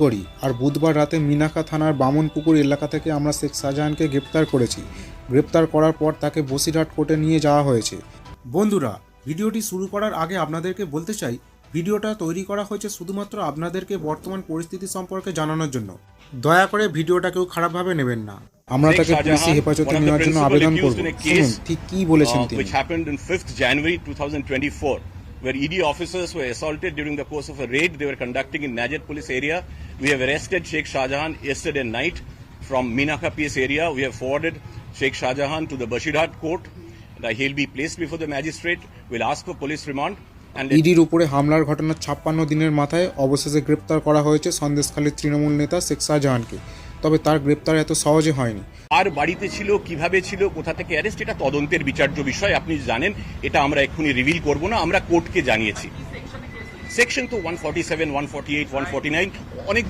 করি। আর বুধবার রাতে মিনাখা থানার বামনপুকুর এলাকা থেকে আমরা শেখ শাহজাহানকে গ্রেপ্তার করেছি। গ্রেপ্তার করার পর তাকে বসিরহাট কোর্টে নিয়ে যাওয়া হয়েছে। বন্ধুরা, ভিডিওটি শুরু করার আগে আপনাদেরকে বলতে চাই, ভিডিওটা তৈরি করা হয়েছে শুধুমাত্র আপনাদেরকে বর্তমান পরিস্থিতি সম্পর্কে জানানোর জন্য। দয়া করে ভিডিওটা কেউ খারাপভাবে নেবেন না। আমরা তাকে পুলিশি হেফাজতে নেওয়ার জন্য আবেদন করব। শুনুন ঠিক কি বলেছেন তিনি। Which happened on 5th January 2024, where ED officers were assaulted during the course of a raid they were conducting in Najet police area. We have arrested Sheikh Shahjahan yesterday night from Minakha PS area. We have forwarded Sheikh Shahjahan to the Bashirhat court. He'll be placed before the magistrate. We'll ask for police remand. ইডির উপরে হামলার ঘটনার 56 দিনের মাথায় অবশেষে গ্রেপ্তার করা হয়েছে সন্দেশখালীর তৃণমূল নেতা শেখ শাহজাহানকে। তবে তার গ্রেপ্তার এত সহজে হয়নি। আর বাড়িতে ছিল, কিভাবে ছিল, কোথা থেকে অ্যারেস্ট, এটা তদন্তের বিচার্য বিষয়। আপনি জানেন, এটা আমরা এক্ষুনি রিভিল করব না। আমরা কোর্টকে জানিয়েছি। সেকশন তো 147, 148, 149 অনেক